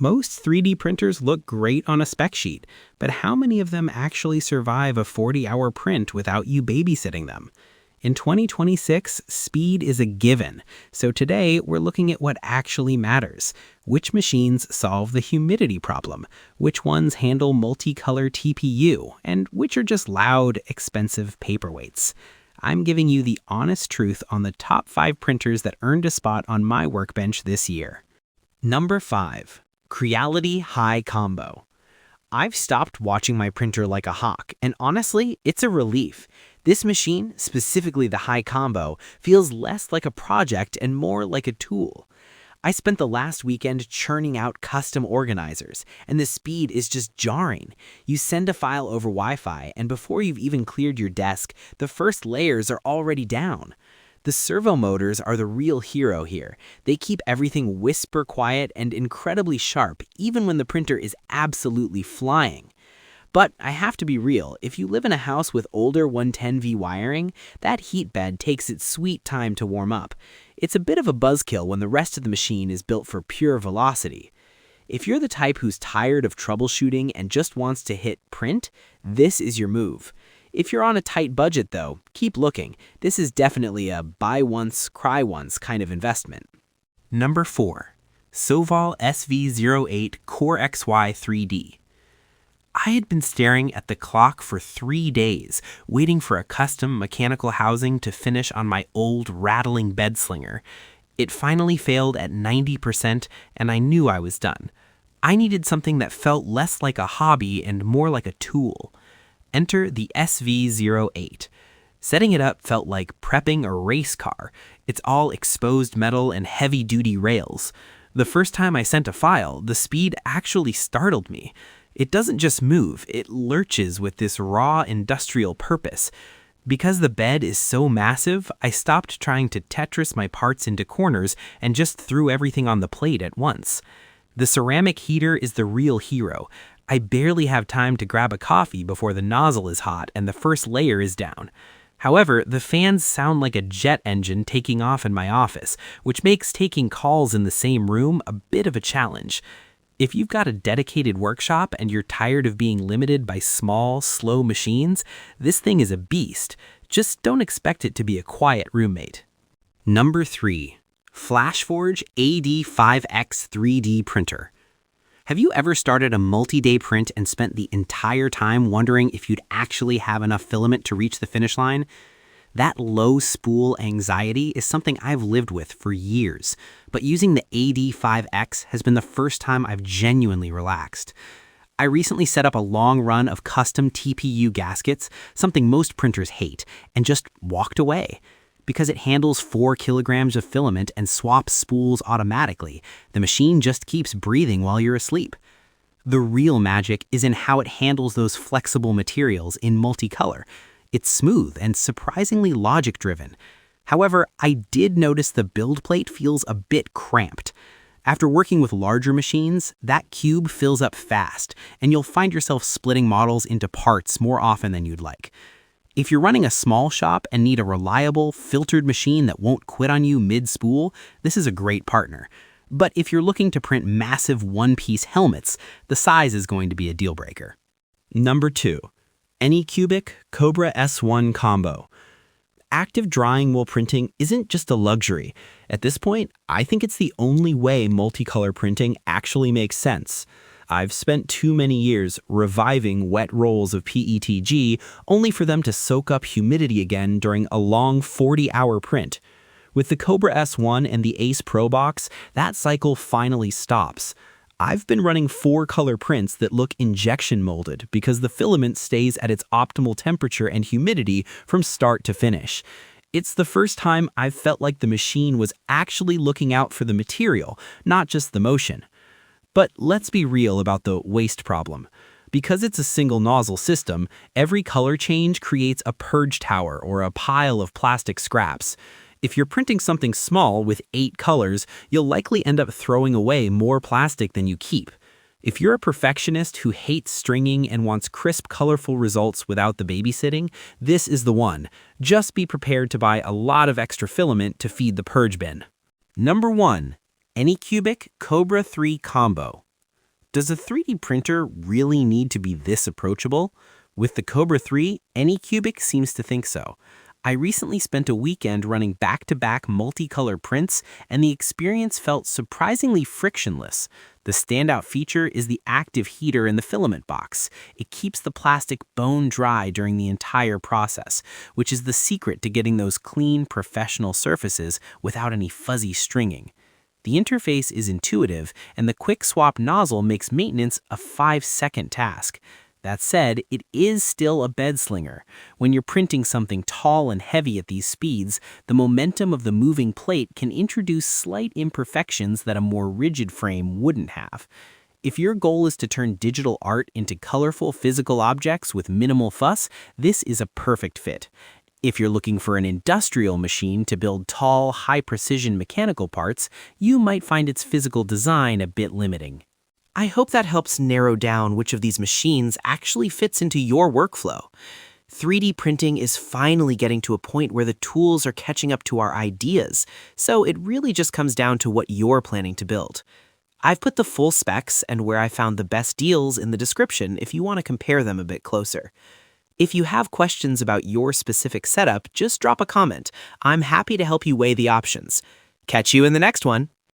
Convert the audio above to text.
Most 3D printers look great on a spec sheet, but how many of them actually survive a 40-hour print without you babysitting them? In 2026, speed is a given, so today we're looking at what actually matters. Which machines solve the humidity problem? Which ones handle multicolor TPU? And which are just loud, expensive paperweights? I'm giving you the honest truth on the top 5 printers that earned a spot on my workbench this year. Number 5. Creality Hi Combo. I've stopped watching my printer like a hawk, and honestly, it's a relief. This machine, specifically the Hi Combo, feels less like a project and more like a tool. I spent the last weekend churning out custom organizers, and the speed is just jarring. You send a file over Wi-Fi, and before you've even cleared your desk, the first layers are already down. The servo motors are the real hero here. They keep everything whisper quiet and incredibly sharp, even when the printer is absolutely flying. But I have to be real, if you live in a house with older 110V wiring, that heat bed takes its sweet time to warm up. It's a bit of a buzzkill when the rest of the machine is built for pure velocity. If you're the type who's tired of troubleshooting and just wants to hit print, this is your move. If you're on a tight budget though, keep looking. This is definitely a buy once, cry once kind of investment. Number 4. Sovol SV08 Core XY 3D. I had been staring at the clock for 3 days, waiting for a custom mechanical housing to finish on my old rattling bed slinger. It finally failed at 90%, and I knew I was done. I needed something that felt less like a hobby and more like a tool. Enter the SV08. Setting it up felt like prepping a race car. It's all exposed metal and heavy-duty rails. The first time I sent a file, the speed actually startled me. It doesn't just move, it lurches with this raw industrial purpose. Because the bed is so massive, I stopped trying to Tetris my parts into corners and just threw everything on the plate at once. The ceramic heater is the real hero. I barely have time to grab a coffee before the nozzle is hot and the first layer is down. However, the fans sound like a jet engine taking off in my office, which makes taking calls in the same room a bit of a challenge. If you've got a dedicated workshop and you're tired of being limited by small, slow machines, this thing is a beast. Just don't expect it to be a quiet roommate. Number 3. FLASHFORGE AD5X 3D Printer. Have you ever started a multi-day print and spent the entire time wondering if you'd actually have enough filament to reach the finish line? That low spool anxiety is something I've lived with for years, but using the AD5X has been the first time I've genuinely relaxed. I recently set up a long run of custom TPU gaskets, something most printers hate, and just walked away. Because it handles 4 kilograms of filament and swaps spools automatically, the machine just keeps breathing while you're asleep. The real magic is in how it handles those flexible materials in multicolor. It's smooth and surprisingly logic-driven. However, I did notice the build plate feels a bit cramped. After working with larger machines, that cube fills up fast, and you'll find yourself splitting models into parts more often than you'd like. If you're running a small shop and need a reliable, filtered machine that won't quit on you mid-spool, this is a great partner. But if you're looking to print massive one-piece helmets, the size is going to be a deal breaker. Number 2. Anycubic Kobra S1 Combo. Active drying while printing isn't just a luxury. At this point, I think it's the only way multicolor printing actually makes sense. I've spent too many years reviving wet rolls of PETG only for them to soak up humidity again during a long 40-hour print. With the Kobra S1 and the Ace Pro box, that cycle finally stops. I've been running 4-color prints that look injection molded because the filament stays at its optimal temperature and humidity from start to finish. It's the first time I've felt like the machine was actually looking out for the material, not just the motion. But let's be real about the waste problem. Because it's a single nozzle system, every color change creates a purge tower or a pile of plastic scraps. If you're printing something small with 8 colors, you'll likely end up throwing away more plastic than you keep. If you're a perfectionist who hates stringing and wants crisp, colorful results without the babysitting, this is the one. Just be prepared to buy a lot of extra filament to feed the purge bin. Number 1. Anycubic Kobra 3 Combo. Does a 3D printer really need to be this approachable? With the Kobra 3, Anycubic seems to think so. I recently spent a weekend running back-to-back multicolor prints, and the experience felt surprisingly frictionless. The standout feature is the active heater in the filament box. It keeps the plastic bone dry during the entire process, which is the secret to getting those clean, professional surfaces without any fuzzy stringing. The interface is intuitive, and the quick swap nozzle makes maintenance a 5-second task. That said, it is still a bed slinger. When you're printing something tall and heavy at these speeds, the momentum of the moving plate can introduce slight imperfections that a more rigid frame wouldn't have. If your goal is to turn digital art into colorful physical objects with minimal fuss, this is a perfect fit. If you're looking for an industrial machine to build tall, high-precision mechanical parts, you might find its physical design a bit limiting. I hope that helps narrow down which of these machines actually fits into your workflow. 3D printing is finally getting to a point where the tools are catching up to our ideas, so it really just comes down to what you're planning to build. I've put the full specs and where I found the best deals in the description if you want to compare them a bit closer. If you have questions about your specific setup, just drop a comment. I'm happy to help you weigh the options. Catch you in the next one.